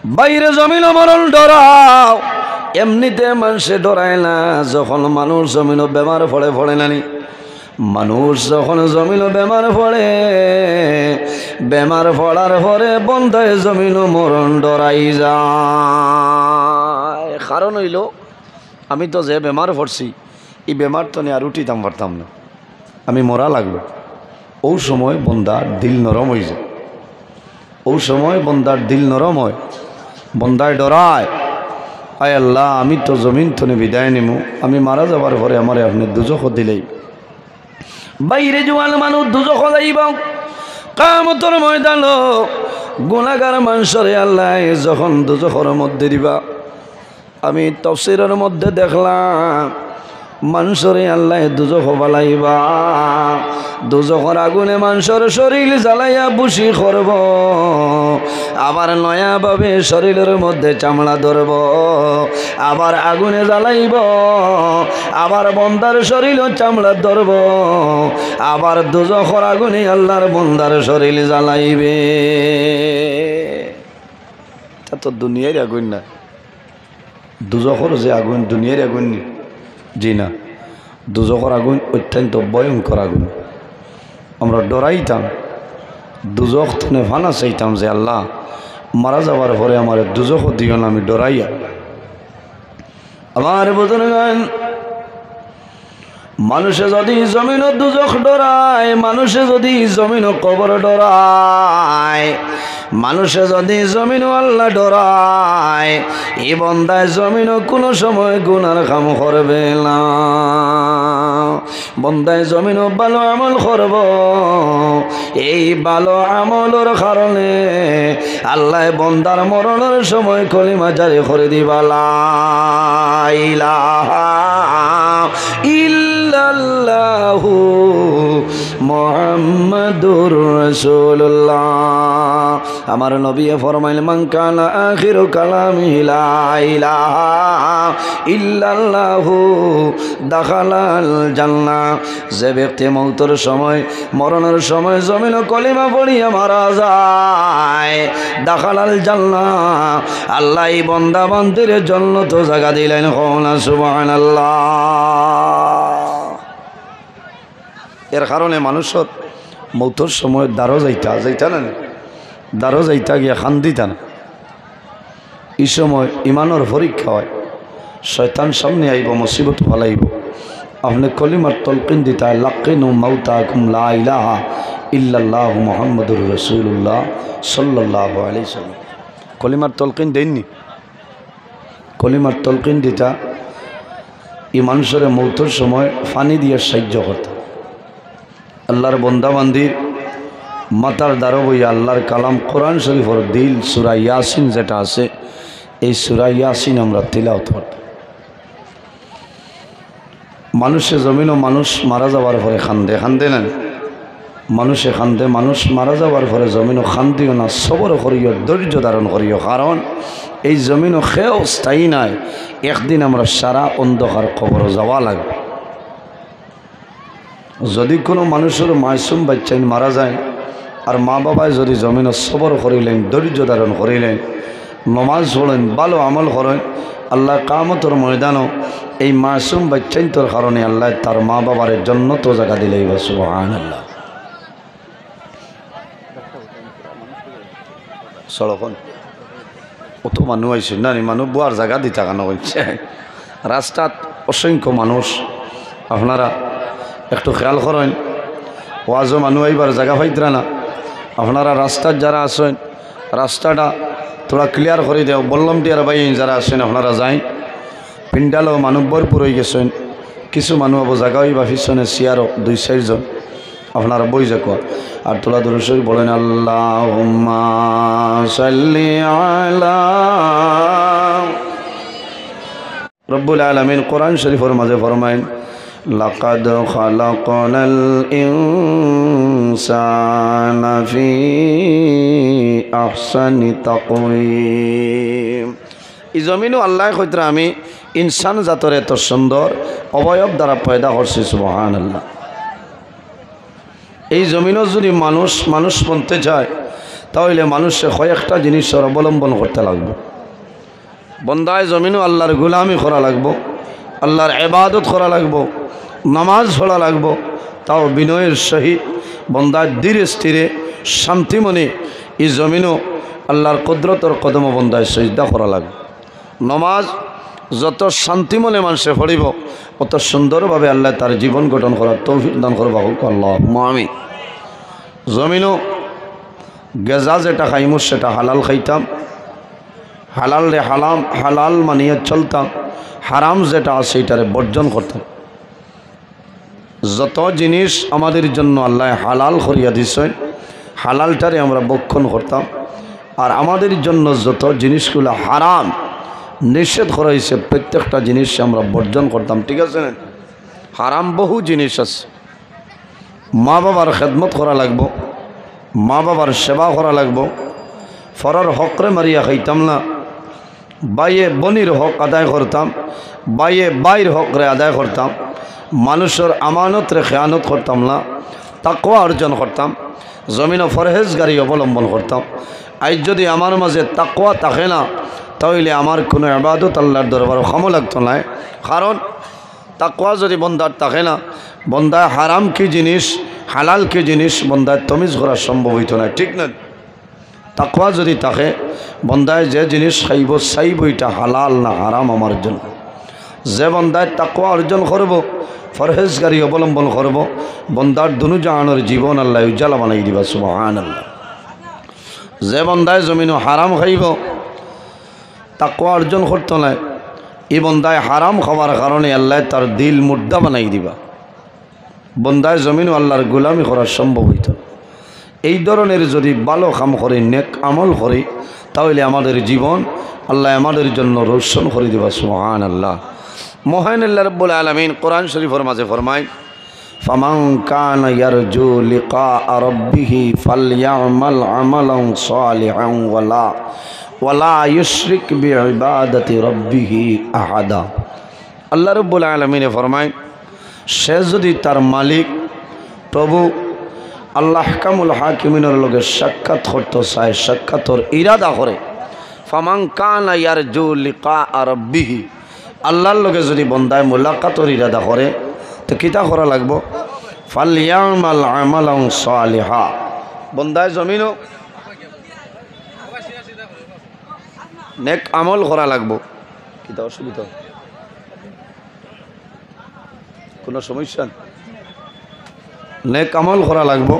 বাইরে জমিন মরণ ডরাও, এমনিতে মানুষে ডরায় না। যখন মানুষ জমিনও বেমার পড়ে পড়ে নানি, মানুষ যখন জমিনও বেমার পড়ে, বেমার পড়ার পরে বন্ধায় জমিনও মরণ ডরাই যায়। কারণ হইল আমি তো যে বেমার পড়ছি, এই বেমার তো নিয়ে আর উঠিতাম পারতাম না, আমি মরা লাগলো। ও সময় বন্দার দিল নরম হয়ে যায়, ও সময় বন্দার দিল নরম হয়, বন্দায় ডরায়, আয় আল্লাহ আমি তো জমিন তনে বিদায় নিমু, আমি মারা যাবার পরে আমারে আপনি দুজখ দিলেই। বাইরে জোয়াল মানুষ দুজখ যাইব, কিয়ামতের ময়দান গুনাহগার মানুষরে আল্লাহ যখন দুজখের মধ্যে দিবা। আমি তাফসীরের মধ্যে দেখলাম মানুষরে আল্লাহ দুজখ বালাইবা, দুজখের আগুনে মানুষের শরীর জ্বালাইয়া বুসি করব, আবার নয়াভাবে শরীরের মধ্যে চামড়া ধরব, আবার আগুনে জ্বালাইব, আবার বন্দার শরীরও চামড়া ধরব, আবার দুজখের আগুনে আল্লাহর বন্দার শরীর জ্বালাইবে। তা তো দুনিয়ার আগুন না, দুজখের যে আগুন দুনিয়ার আগুন নেই। জি না, দুজখের আগুন অত্যন্ত ভয়ঙ্কর আগুন। আমরা ডরাইতাম, দুজখ থনে ফানা চাইতাম যে আল্লাহ মারা যাবার পরে আমার দুজখ দিও না, আমি ডরাইয়া। আমার বুজুর্গান, মানুষে যদি জমিনও দুজখ ডরায়, মানুষে যদি জমিনও কবর ডরায়, মানুষে যদি জমিনও আল্লাহ ডরায়, এই বন্দায় জমিনও কোনো সময় গুনার কাম করবে না। বন্দায় জমিনও ভালো আমল করব, এই ভালো আমলের কারণে আল্লাহ বন্দার মরণের সময় কলিমা জারি করে দিবা, লা ইলাহা ইল্লাল্লাহু মুহাম্মাদুর রাসূলুল্লাহ। আমার নবী ফরমাইল, মান কানা আখিরু কালামিহি লা ইলাহা ইল্লাল্লাহু দাখালাল জান্নাহ। যে ব্যক্তি মৌতের সময় মরণের সময় জমিন কলিমা পড়িয়া মারা যায়, দাখালাল জান্নাহ, আল্লাহ এই বন্দা বান্দির জান্নাত জায়গা দিলেন। কওনা সুবহানাল্লাহ। এর কারণে মানুষের মৌতের সময় দারো যাইতা না, দারো যাইতা গিয়া খান দিতা না। এই সময় ইমানের পরীক্ষা হয়, শয়তান সামনে আইব, মুসিবত ফলাইব। আপনি কলিমার তলকিন দিতা, লাকিনু মাউতাকুম লা ইলাহা ইল্লাল্লাহু মুহাম্মাদুর রাসূলুল্লাহ সাল্লাল্লাহু আলাইহি সাল্লাম। কলিমার তলকিন দেননি, কলিমার তলকিন দিতা এই মানুষের মৌতের সময় ফানি দিয়ে সাহায্য করত। আল্লাহর বন্দাবান্দির মাতার দ্বারা বইয়া আল্লাহর কালাম কোরআন শরীফের দিল সূরা ইয়াসিন যেটা আছে, এই সূরা ইয়াসিন আমরা তিলাওয়াত করতাম। মানুষে জমিনও মানুষ মারা যাওয়ার পরে খান্দে, খান্দে না মানুষে খান্দে, মানুষ মারা যাওয়ার পরে জমিনও খান্দিও না, সবর করিও, ধৈর্য ধারণ করিও। কারণ এই জমিনও খেয়েও স্থায়ী নাই, একদিন আমরা সারা অন্ধকার কবর যাওয়া লাগবে। যদি কোনো মানুষের মাসুম বাচ্চাই মারা যায় আর মা বাবায় যদি জমিনও সবর করিলেন, ধৈর্য ধারণ করিলেন, নমাজ পড়েন, ভালো আমল করেন, আল্লাহ কিয়ামতের ময়দানও এই মাসুম বাচ্চাইন্তর কারণে আল্লাহ তার মা বাবার জন্য তো জায়গা দিলেই। সুবহানাল্লাহ। সড়কন অত মানুষ আইছে না, মানুষ বুয়ার জায়গা দিতে কেন হচ্ছে? রাস্তাত অসংখ্য মানুষ, আপনারা একটু খেয়াল করেন। ওয়াজও মানুষ আইবার জায়গা পাইতরা না। আপনারা রাস্তার যারা আসেন, রাস্তাটা থোড়া ক্লিয়ার করে দেও। বললাম টিয়ার ভাই যারা আসেন আপনারা যাই। পিন্ডালও মানুষ ভরপুর হয়ে গেছেন, কিছু মানুষ আবো জায়গা হইবা পিছনে চেয়ারও 2-4 জন আপনারা বই যাক। আর তোলা দুরূদ বলেন, আল্লাহুম্মা সাল্লি আলা রব্বুল আলামিন কোরআন শরীফের মাঝে ফরমায়েন, লাকাদ খালাকনাল ইনসানা ফি আহসানি তাকওয়িম। এই জমিনও আল্লাহ কইতরা আমি ইনসান জাতরে এত সুন্দর অবয়ব দ্বারা পয়দা করছি। সুবহানাল্লাহ। এই জমিনও যদি মানুষ বনতে চায় তাহলে মানুষে কয়েকটা জিনিসের অবলম্বন করতে লাগবে। বন্দায় জমিনও আল্লাহর গুলামি করা লাগবো, আল্লাহর ইবাদত করা লাগবো, নামাজ পড়া লাগবো, তাও বিনয়ের সহিত বন্দায় ধীরে স্থিরে শান্তি মনে এই জমিনও আল্লাহর কুদরতর কদম বন্দায় সিজদা করা লাগবে। নমাজ যত শান্তি মনে মানুষে পড়িব অত সুন্দরভাবে আল্লাহ তার জীবন গঠন করার তৌফিক দান করবা হোক আল্লাহুম্মা আমিন। জমিনও গেজা যেটা খাইমু সেটা হালাল খাইতাম, হালাল রে হালাল মানিয়ে চলতাম, হারাম যেটা আছে এটারে বর্জন করতাম। যত জিনিস আমাদের জন্য আল্লাহ হালাল করিয়া দিছেন হালালটারে আমরা বক্ষণ করতাম, আর আমাদের জন্য যত জিনিসগুলো হারাম নিষেধ করা হয়েছে প্রত্যেকটা জিনিস আমরা বর্জন করতাম। ঠিক আছে না? হারাম বহু জিনিস আছে। মা বাবার খেদমত করা লাগবো, মা বাবার সেবা করা লাগবো, ফরর হকরে মারিয়া খাইতাম না, বাইয়ে বনির হক আদায় করতাম, বাইয়ে বাইর হকরে আদায় করতাম, মানুষের আমানতরে খেয়ানত করতাম না, তাকওয়া অর্জন করতাম, জমিনও ফরহেজগারি অবলম্বন করতাম। আজ যদি আমার মাঝে তাকওয়া থাকে না তাহলে আমার কোনো ইবাদত আল্লাহর দরবারে ক্ষম লাগতো না। কারণ তাকওয়া যদি বন্দার থাকে না, বন্দায় হারাম কি জিনিস হালাল কি জিনিস বন্দায় তমিজ করা সম্ভব হইতো না। ঠিক না? তাকওয়া যদি থাকে বন্দায় যে জিনিস খাইব চাইব এটা হালাল না হারাম আমার জন্য। যে বন্দায় তাকওয়া অর্জন করব, ফরহেজগারি অবলম্বন করব, বন্দার দুনু জাহানের জীবন আল্লাহ উজ্জ্বলা বানাই দিবা সুবহানাল্লাহ। যে বন্দায় জমিনও হারাম খাইব তাকওয়া অর্জন করতো না, এই বন্দায় হারাম খাওয়ার কারণে আল্লাহ তার দিল মুর্দা বানাই দিবা। বন্দায় জমিনও আল্লাহর গোলামি করা সম্ভব হইত। এই ধরনের যদি ভালো কাম করে নেক আমল করে তাহলে আমাদের জীবন আল্লাহ আমাদের জন্য রোশন করে দিবা সুবহানাল্লাহ। মহান আল্লাহ রাব্বুল আলামিন কোরআন শরীফের মাঝে ফরমায়, ফামান কানা ইয়ারজু লিকা রাব্বিহি ফালইয়ামাল আমালান সালিহান ওয়ালা ইউশরিক বিইবাদাতি রাব্বিহি আহাদা। আল্লাহ রাব্বুল আলামিন ফরমায়, সে যদি তার মালিক প্রভু আল্লাহ কামুল হাকিমিনের লগে সাক্ষাৎ করতে চায়, সাক্ষাতর ইরাদা করে, ফামান কানা ইয়ারজু লিকা রাব্বিহি, আল্লাহর লগে যদি বন্দায় মুলাকাতর ইরাদা করে তো কিতা করা লাগবো? ফালইয়ামাল আমালান সালিহা। বন্দায় জমিনও নেক আমল করা লাগবো। কিতা অসুবিধা কোনো সমস্যা? নেক আমল করা লাগবো,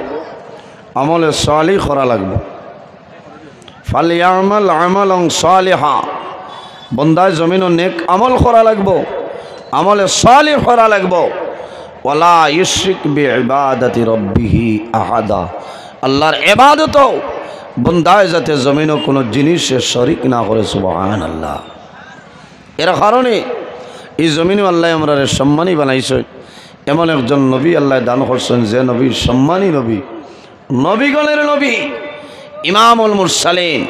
আমলে সালিহ করা লাগবো। ফালইয়ামাল আমালান সালিহা, বন্দায় জমিনও নেক আমল করা লাগবো, আমলে সালিহ করা লাগবো। ওয়ালা ইউশরিক বিইবাদাতি রাব্বিহি আহাদা, আল্লাহর ইবাদত বন্দায় যাতে জমিনও কোনো জিনিসে শরিক না করে সুবহানাল্লাহ। এর কারণে এই জমিনও আল্লাহ আমরা সম্মানী বানাইছে। এমন একজন নবী আল্লাহ দান করছেন যে নবী সম্মানী নবী, নবীগণের নবী, ইমামুল মুরসালিন,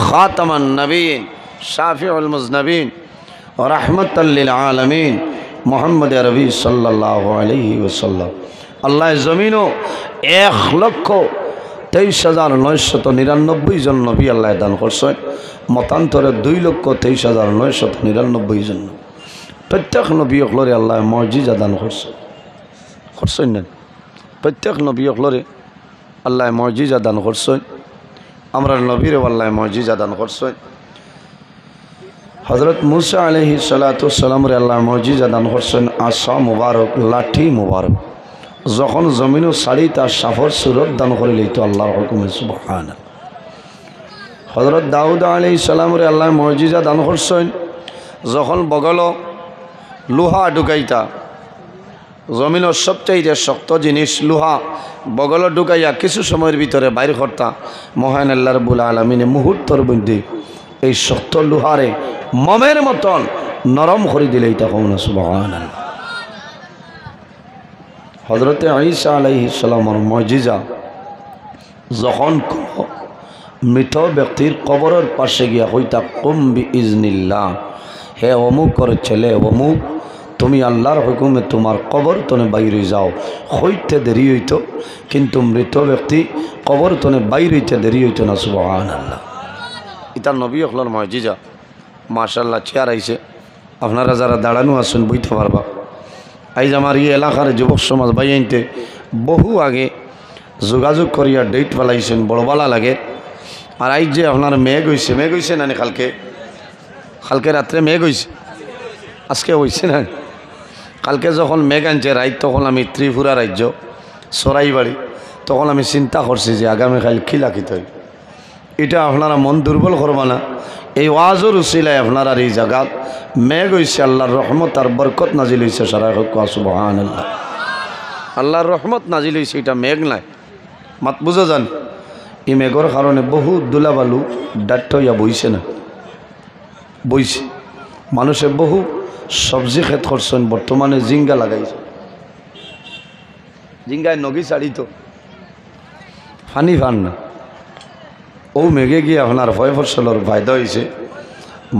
খাতামান নবীন, শাফিউল মুজনবিন, রাহমাতাল লিল আলামিন, মুহাম্মদ আরবি সাল্লাল্লাহু আলাইহি ওয়াসাল্লাম। আল্লাহ জমিনও 1,23,999 জন নবী আল্লাহ দান করছেন। মতান্তরে 2,23,999 জন। প্রত্যেক নবী অকলরে আল্লাহ মুজিজা দান করছেন না? প্রত্যেক নবী অকলরে আল্লাহ মুজিজা দান করছেন। আমরা নবীর আল্লাহ মুজিজা দান করছেন। হযরত মুসা আলাইহিস সালাতু ওয়াস সালাম রে আল্লাহ মুজিজা দান করছেন আসা মুবারক, লাঠি মুবারক। যখন জমিনও সারি তার সাফর সুরত দান করে লইতো আল্লাহর হুকুমে সুবহানাল্লাহ। হযরত দাউদ আলাইহিস সালাম রে আল্লাহ মুজিজা দান করছেন যখন বগল লোহা ঢুকাইতা, জমিনের সবচাইতে শক্ত জিনিস লোহা বগল ঢুকাইয়া কিছু সময়ের ভিতরে বাইর করতা, মহান আল্লাহ রাব্বুল আলামিনে মুহূর্তের মধ্যে এই শক্ত লোহারে মমের মতন নরম করে দিলেই তখন সুবহানাল্লাহ। হযরতে ঈসা আলাইহিস সালামের মুজিজা, যখন কোনো মৃত ব্যক্তির কবরের পাশে গিয়া হইতা কুম বিইজনিল্লাহ, হে অমুকর ছেলে অমুক, তুমি আল্লাহর হুকুমে তোমার কবর তনে বাইরে যাও, হইতে দেরি হইতো, কিন্তু মৃত ব্যক্তি কবর তনে বাইরে হইতে দেরি হইতো না। সুবহানাল্লাহ। ইতার নবী হলার মুজিজা। মাশাআল্লাহ চেয়ার আইছে, আপনারা যারা দাঁড়ানো আছেন বইতে পারবা। আইজ আমার এই এলাকার যুবক সমাজ বাইনতে বহু আগে যোগাযোগ করিয়া ডেট ফেলাইছেন, বড় বালা লাগে। আর আইজ যে আপনার মেঘ হইছে না কালকে রাত্রে মেঘ হইছে, আজকে হইছে না। কালকে যখন মেঘ আনছে রাইত, তখন আমি ত্রিপুরা রাজ্য সরাইবাড়ি, তখন আমি চিন্তা করছি যে আগামীকাল কী লাখিত হই। এটা আপনারা মন দুর্বল করবা না। এই ওয়াজের উসিলায় আপনারা এই জায়গা মেঘ হইছে, আল্লাহর রহমত আর বরকত নাজিল হইছে। সারা সুবহানাল্লাহ। আল্লাহর রহমত নাজিল হইছে, এটা মেঘ নাই। মাত বুঝা যান, এই মেঘর কারণে বহু দুলাবালু ডাট্ট হইয়া বইছে না, বইছে। মানুষে বহু সবজি ক্ষেত করছেন, বর্তমানে জিঙ্গা লাগাইছে। জিঙ্গায় নগি ছাড়িত ফানি ফান না। ও মেঘে গিয়ে আপনার ভয় ফসলের ফায়দা হয়েছে,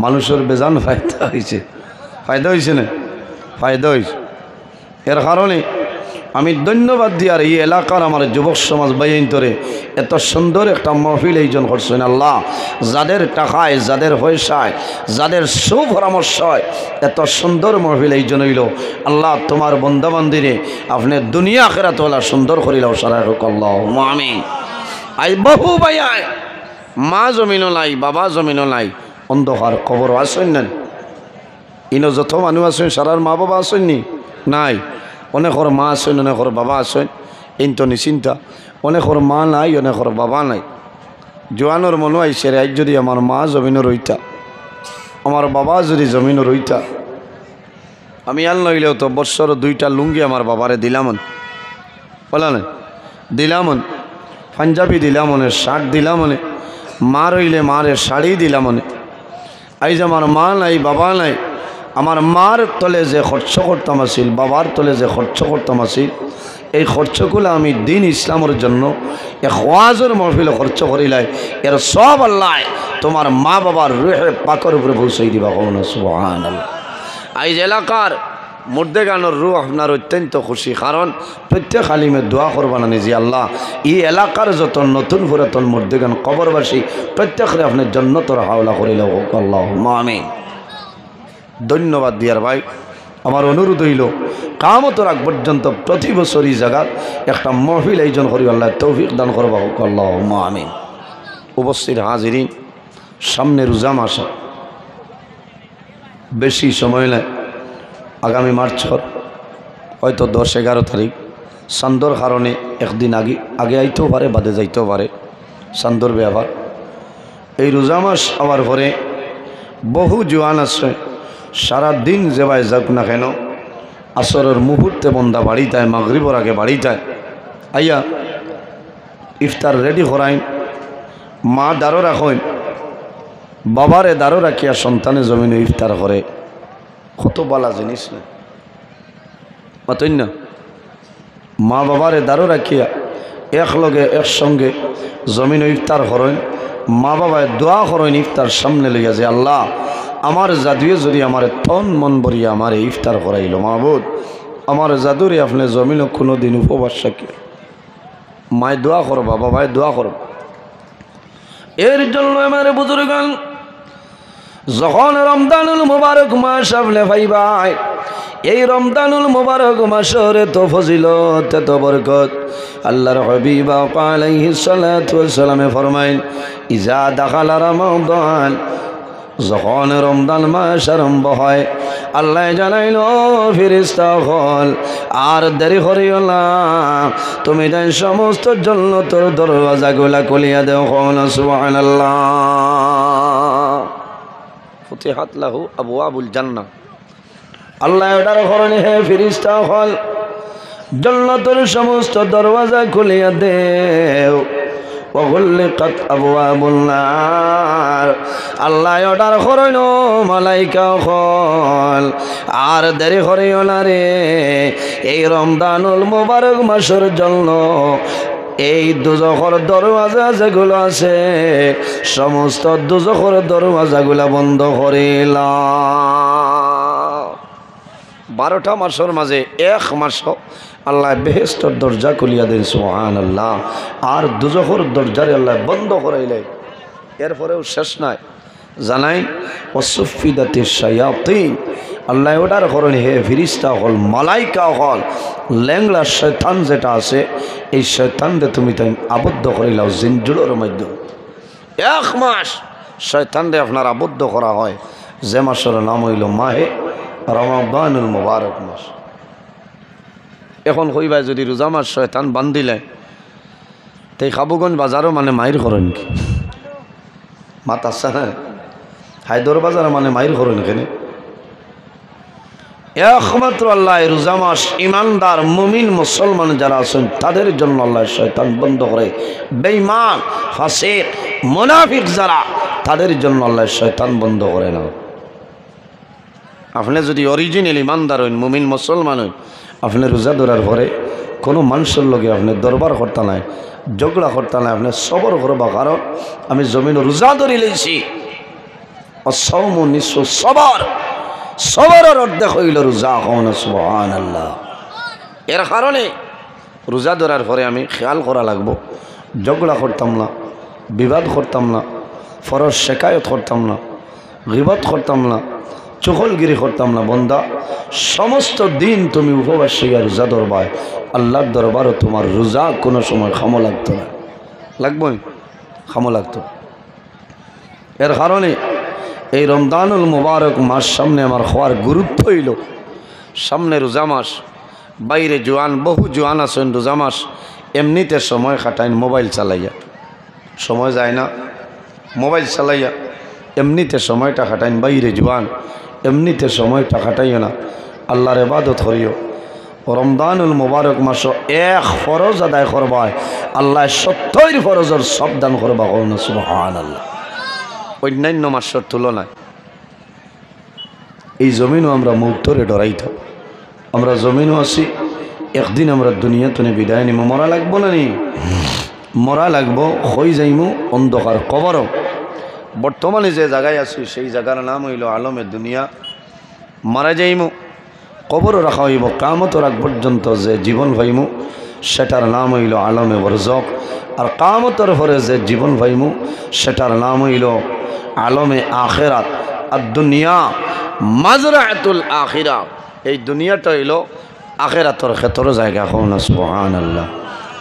মানুষের বেজান ফায়দা হয়েছে। ফায়দা হয়েছে না? ফায়দা হয়েছে। এর কারণে আমি ধন্যবাদ দিই আর এই এলাকার আমার যুবক সমাজ বাইন্তরে এত সুন্দর একটা মাহফিল এইজন করছেন। আল্লাহ যাদের টাকায়, যাদের পয়সায়, যাদের সুপরামর্শ হয়, এত সুন্দর মাহফিল এইজন হইল। আল্লাহ তোমার বন্দাবান্দিরে আপনি দুনিয়া আখিরাত ওয়ালা সুন্দর করিলাও। সারা হোক আল্লাহুম্মা আমিন। আই বহু ভাইয়ায় মা জমিনও নাই, বাবা জমিনও নাই, অন্ধকার কবর আসেন না। ইনো যত মানুষ আছেন সারার মা বাবা আসেননি নাই। অনেকর মা আছেন, অনেকর বাবা আছেন, ইনতো নিশ্চিন্তা। অনেকর মা নাই, অনেকর বাবা নাই। জোয়ানোর মনো আইসে রে, আজ যদি আমার মা জমিনও রইতা, আমার বাবা যদি জমিনও রইতা, আমি আর নইলেও তো বৎসর 2টা লুঙ্গি আমার বাবারে দিলামন, বলা না দিলামন, পাঞ্জাবি দিলামনে, শার্ট দিলামনে, মা রইলে মারে শাড়ি দিলামনে। আইজ আমার মা নাই, বাবা নাই, আমার মার তলে যে খরচ করতাম আসিল, বাবার তলে যে খরচ করতাম আসিল, এই খরচগুলো আমি দিন ইসলামের জন্য এক ওয়াজের মাহফিলে খরচ করিলাই। এর সব আল্লাহ তোমার মা বাবার রুহে পাকের উপরে পৌঁছাই দিবা। সুবহানাল্লাহ। আইজ এলাকার মুর্দে গানোর রুহ আপনার অত্যন্ত খুশি, কারণ প্রত্যেক আলিমে দোয়া করবানা যে আল্লাহ এই এলাকার যত নতুন পুরাতন মুর্দে গান কবরবাসী প্রত্যেকরে আপনার জন্নতর হাওলা করিল। আল্লাহুম্মা আমিন। ধন্যবাদ দিয়ার ভাই, আমার অনুরোধ হইল কামতের আগ পর্যন্ত প্রতি বছরই জায়গা একটা মাহফিল আয়োজন করি। আল্লাহ তৌফিক দান করবা। আল্লাহুম্মা আমিন। উপস্থিত হাজিরিন, সামনে রোজা মাস, বেশি সময় নাই, আগামী মার্চর হয়তো 10-11 তারিখ চান্দর কারণে একদিন আগে আইতেও পারে, বাদে যাইতেও পারে, চান্দর ব্যাপার। এই রোজা মাস আবার পরে বহু জোয়ান আছে, সারা দিন যেভাবে যাক না কেন আসরের মুহূর্তে বন্দা বাড়িটায়, মাগরিবর আগে বাড়িটায় আইয়া ইফতার রেডি করাইন, মা দাঁড়ো রাখেন, বাবারে দাঁড়ো রাখিয়া সন্তানে জমিনে ইফতার করে। কত বালা জিনিস না অতই না। মা বাবারে দাঁড়ো রাখিয়া একলগে একসঙ্গে জমিনে ইফতার করেন, মা বাবায় দোয়া করেন ইফতার সামনে লইয়া যে আল্লাহ আমার জাদুয়ে যদি আমার তন মন ভরিয়া আমার ইফতার করাইল, মাহবুদ আমার জাদুরে আপনি জমিনও কোনো দিন উপবাস রাখি। মায় দোয়া করবা, বাবায় দোয়া করবা। এর জন্য আমার বুজুর্গান যখন রমজানুল মুবারক মাস আপনি ভাইবাই, এই রমজানুল মুবারক মাসের তো ফজিলত, এত বরকত। আল্লাহর হাবিব আলাইহিস সালাতু ওয়াস সালামে ফরমাইন, ইজা দাখালা রমাদান, যখন রমজান মাস আরম্ভ হয় আল্লাহ জানাইল ফেরেশতা হল আর দেরি করিও না, তুমি তাই সমস্ত জান্নাতের দরওয়াজাগুলা খুলিয়া দাও। সুবহানাল্লাহ। ফুতিহাত লাহু আবওয়াবুল জান্নাহ। আল্লাহ এটার কারণে হে ফেরেশতা হল জান্নাতের সমস্ত দরওয়াজা খুলিয়া দেও। ওয়াগুল্লিকাত আবওয়াবুন নার। আল্লাহ অর্ডার করেন মালাইকা হল আর দেরি করিও না রে, এই রমজানুল মুবারক মাসের জন্য এই দুজখর দরওয়াজা যেগুলো আছে সমস্ত দুজখর দরওয়াজাগুলা বন্ধ করিলাম। 12টা মাসের মাঝে এক মাস আল্লাহ বেহেশতর দরজা খুলিয়া দেন সুবহানাল্লাহ, আর দুজখর দরজারে আল্লাহ বন্ধ করাইলে। এরপরেও শেষ নাই, জানাই ওয়াসুফিদাতিশ শায়াতিন, আল্লাহ ওটার করেন হে ফিরিস্তা হল, মালাইকা হল, ল্যাংলা শয়তান যেটা আছে এই শয়তানকে তুমি তাই আবদ্ধ করিলাও জিনজুড়োর মধ্যে। এক মাস শয়তানরে আপনার আবদ্ধ করা হয়, যে মাসের নাম হইল মাহে রমাদানুল মুবারক মাস। এখন কইবাই যদি রোজা মাস শয়তান বান্ধিলে তাই খাবুগঞ্জ বাজারও মানে মাইর করেন কি মাত আসছে না, হায়দর বাজার মানে মাইর করেন এখানে। একমাত্র আল্লাহ রোজা মাস ইমানদার মুমিন মুসলমান যারা আছেন তাদের জন্য আল্লাহ শয়তান বন্ধ করে। বেঈমান ফাসিক মুনাফিক যারা, তাদের জন্য আল্লাহ শয়তান বন্ধ করে না। আপনি যদি অরিজিনাল ইমানদার হইন, মুমিন মুসলমান হইন, আপনি রোজা ধরার পরে কোনো মানুষের লগে আপনি দরবার করতে নাই, ঝগড়া করতে নাই, আপনি সবর করবা। কারণ আমি জমিন রোজা ধরি লইছি, অসৌম নিঃস্ব সবর, সবরের অর্ধেক হইল রোজা। হন সুবহানাল্লাহ। এর কারণে রোজা ধরার পরে আমি খেয়াল করা লাগবো, ঝগড়া করতাম না, বিবাদ করতাম না, ফরজ শেকায়ত করতাম না, গীবত করতাম না, চুগলগিরি করতাম না। বন্দা সমস্ত দিন তুমি উপবাস হইয়া রোজা ধরবায়, আল্লাহর দরবারও তোমার রোজা কোনো সময় খামো লাগতো না, লাগবই খামো লাগতো। এর কারণে এই রমজানুল মুবারক মাস সামনে আমার হওয়ার গুরুত্ব হইল, সামনে রোজা মাস, বাইরে জোয়ান বহু জোয়ান আছেন রোজা মাস এমনিতে সময় কাটাইন মোবাইল চালাইয়া, সময় যায় না মোবাইল চালাইয়া, এমনিতে সময়টা কাটাইন। বাইরে জোয়ান এমনিতে সময়টা কাটাইও না, আল্লাহর ইবাদত করিও। রমজানুল মুবারক মাস এক ফরজ আদায় করবায় আল্লাহ 70 ফরজের সব দান করবা। সুবহানাল্লাহ। অন্যান্য মাসের তুলনায় এই জমিনও আমরা মৌতরে ডরাইতাম, আমরা জমিনও আছি, একদিন আমরা দুনিয়া তুনে বিদায় নিব, মরা লাগবো না নি, মরা লাগবো, হয়ে যাইমু অন্ধকার কবরও। বর্তমানে যে জায়গায় আছি সেই জায়গার নাম হইল আলমে দুনিয়া। মারা যাইমু, কবরও রাখা হইব, কামতর আগ পর্যন্ত যে জীবন পাইমু সেটার নাম হইল আলমে বরজক। আর কামতর পরে যে জীবন পাইমু সেটার নাম হইল আলমে আখেরাত। আর দুনিয়া মাজরাতুল আখিরা, এই দুনিয়াটা হইল আখেরাতর ক্ষেত্র জায়গা। হন সুবহানাল্লাহ।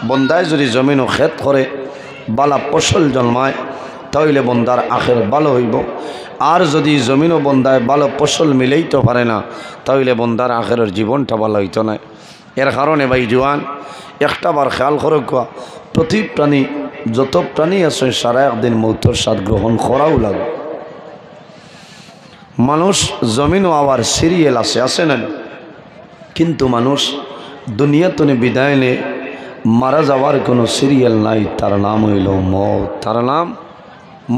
বন্দায় যদি জমিনও ক্ষেত করে বালা ফসল জন্মায় তাহলে বন্দার আখের ভালো হইব, আর যদি জমিনও বন্দায় ভালো ফসল মিলেইতে পারে না তাহলে বন্দার আখেরের জীবনটা ভালো হইতো না। এর কারণে ভাই জোয়ান একটা বার খেয়াল করে কোয়া, প্রতি প্রাণী যত প্রাণী আছে সারা একদিন মৌতের স্বাদ গ্রহণ করাও লাগে। মানুষ জমিনও আবার সিরিয়াল আছে না, কিন্তু মানুষ দুনিয়া তনে বিদায় নে মারা যাওয়ার কোনো সিরিয়াল নাই, তার নাম হইল মৌত। তার নাম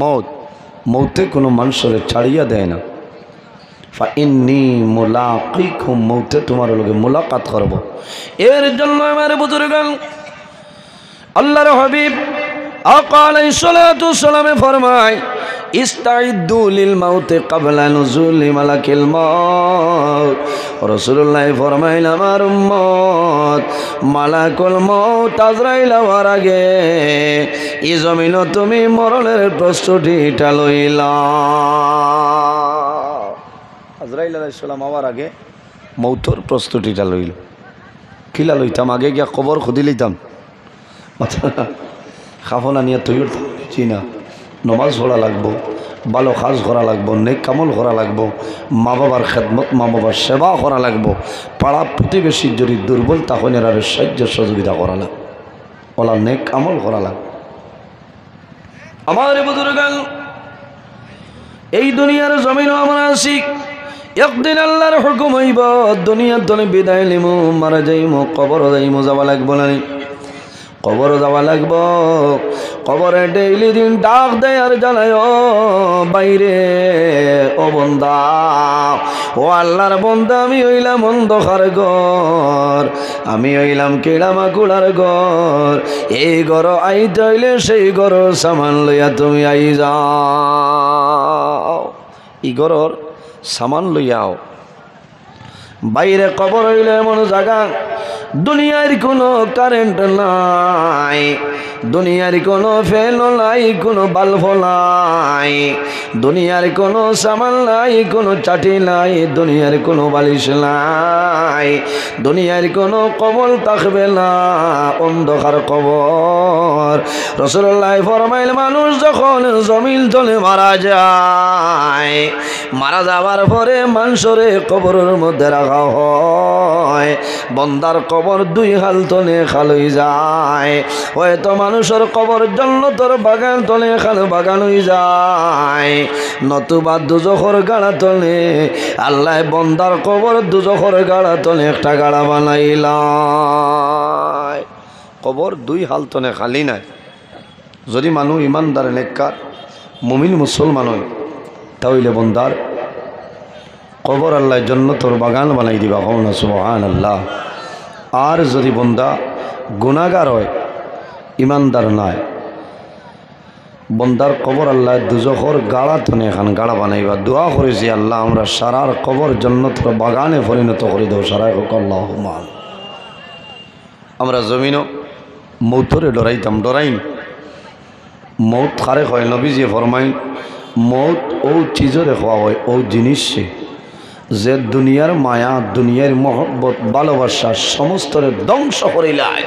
মৌত। মৌতে কোনো মানুষের ছাড়িয়া দেয় না। ফাইন্নী মুলাকিকুম, মৌতে তোমার লগে মুলাকাত করব। এর জন্য আমার বুজুর্গান আল্লাহর হাবিব আকা আলাইহিস সালাতু সালামে ফরমায়, ইস্তাইদ্দু লিল মাউতি ক্বাবলা নুজুলি মালাকিল মাউত। রাসূলুল্লাহ ফরমাইল, আমার উম্মত মালাকুল মাউত আজরাইল হওয়ার আগে এই জমিন তুমি মরণের প্রস্তুতিটা লইলা। আজরাইল আলাইহিস সালাম হওয়ার আগে মৌতর প্রস্তুতিটা লইল। কিলা লইতাম? আগে গিয়া কবর খুদি লইতাম, খাফনা নিয়ে তৈরি চিনা, নমাজ পড়া লাগবো, ভালো কাজ করা লাগবো, নেক কামল করা লাগবো, মা বাবার খেদমত মা বাবার সেবা করা লাগবো, পাড়া প্রতিবেশীর যদি দুর্বল তখন এর সাহায্য সহযোগিতা করা লাগবে, ওলা নেক কামল করা লাগবে। আমার বুজুর্গান এই দুনিয়ার জমিনও আমরা আছি, একদিন আল্লাহর হুকুম হইব দুনিয়ার দলে বিদায় নিমু, মারা যাইমু, কবর যাইমু, যাওয়া লাগবো না? কবর যাওয়া লাগবো। কবরে ডেইলি দিন ডাক দেয় আর জানায়, ও বাইরে ও বন্দা, ও আল্লাহর বন্দা, আমি হইলাম অন্ধকার ঘর, আমি হইলাম কিড়ামাকুড়ার ঘর, এই ঘর আইতে হইলে সেই ঘর সামান লইয়া তুমি আই যাও, এই ঘরর সামান লইয়াও। বাইরে কবর হইলে এমন জায়গা দুনিয়ার কোনো কারেন্ট নাই, দুনিয়ার কোনো ফ্যান নাই, কোনো বাল্ব নাই, দুনিয়ার কোনো সামান নাই, কোনো চাটি নাই, দুনিয়ার কোনো বালিশ নাই, দুনিয়ার কোনো কবর থাকবে না, অন্ধকার কবর। রাসূলুল্লাহ ফরমাইল মানুষ যখন জমিন তলে মারা যায়, মারা যাওয়ার পরে মানুষরে কবরের মধ্যে রাখা হয়, বন্দার কবর দুই হাল তলে খাল হয়ে যায়। হয়তো মানুষের কবর জান্নাতের বাগান তলে খাল বাগান হয়ে যায়, নতুবা দুজখর গাড়া তলে আল্লাহ বন্দার কবর দুজখর গাড়া তলে একটা গাড়া বানাইলাই। কবর দুই হাল তলে খালি নাই। যদি মানুষ ইমানদার নেককার মুমিন মুসলমান হয় তাহলে বন্দার কবর আল্লাহ জান্নাতের বাগান বানাই দিবা, কওনা সুবহানাল্লাহ। আর যদি বন্দা গুনাহগার হয় ইমানদার নাই, বন্দার কবর আল্লাহ দুজখর গাড়া তনে এখান গাড়া বানাইবা। দোয়া করেছি আল্লাহ আমরা সারার কবর জান্নাতের বাগানে পরিণত করে দেব, সারাই হোক আল্লাহুম্মা আমিন। আমরা জমিনও মৌতরে ডরাইতাম, ডরাইন মৌত খারে হয়। নবীজি ফরমাইন মৌত ও চিজরে খাওয়া হয়, ও জিনিসে যে দুনিয়ার মায়া দুনিয়ার মহব্বত ভালোবাসা সমস্তরে ধ্বংস করিলায়,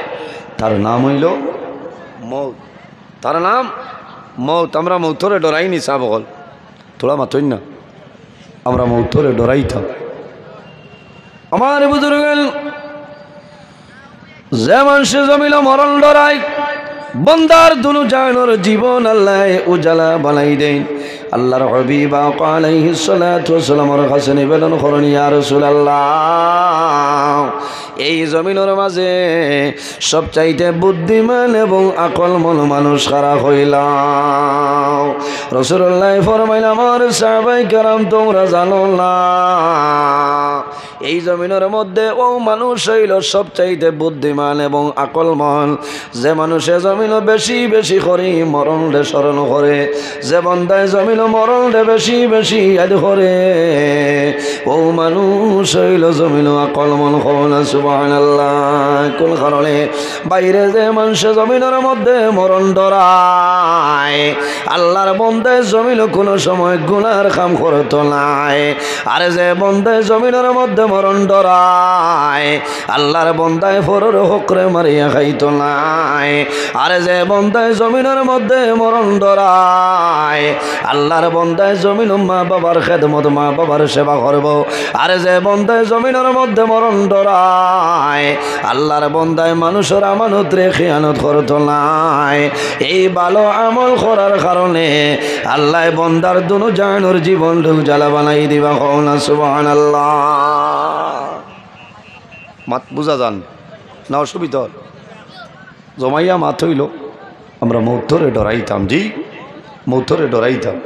তার নাম হইল মৌত, তার নাম মৌত। আমরা মৌতরে ডরাইনি চা বগল তোলা মাতই না, আমরা মৌতরে ডরাইতাম। আমার বুজুর্গ যে মানুষে জমিল মরণ ডরাই, বন্দার দুনু জানোর জীবন আল্লাহ উজালা বানাই দেন। আল্লাহর হাবিব আলাইহিস সালাতু ওয়াস সালামের কাছে নিবেদন করেন, ইয়া রাসূলুল্লাহ এই জমিনের মাঝে সবচাইতে বুদ্ধিমান এবং আকলমন মানুষ কারা হইলাম? রাসূলুল্লাহ ফরমাইলেন আমার সাহাবায়ে কেরাম তোমরা জানো না, এই জমিনের মধ্যে ও মানুষ হইল সবচাইতে বুদ্ধিমান এবং আকলমন যে মানুষে জমিন বেশি বেশি করে মরণ রে স্মরণ করে, যে বন্দায় জমিন মরণ রে বেশি বেশি ইয়াদ করে, ও মানুষ হইল জমিন আকলমন। কওনা সুবহানাল্লাহ। কোন কারণে? বাইরে যে মানুষ জমিনের মধ্যে মরণ ডরায়, আল্লাহর বন্দায় জমিন কোনো সময় গুনার কাম করতো নাই। আর যে বন্দায় জমিনের মধ্যে মরণ ডরায়, আল্লাহর বন্দায় ফরর হকরে মারিয়া খাইতো নাই। আর যে বন্দায় জমিনের মধ্যে মরণ ডরায়, আল্লাহর বন্দায় জমিন মা বাবার খেদমত মা বাবার সেবা করব। আর যে বন্দায় জমিনের মধ্যে মরণ ডরায়, আল্লাহর বন্দায় মানুষের আমানত রে খিয়ানত করতো নাই। এই ভালো আমল করার কারণে আল্লাহ বন্দার দুনো জানোর জীবন জ্বালা বানাই দিবা। কওনা সুবহানাল্লাহ। মাত বুঝা যান না অসুবিধা জমাইয়া মাত হইল আমরা মৌতরে ডরাইতাম, জি মৌতরে ডরাইতাম।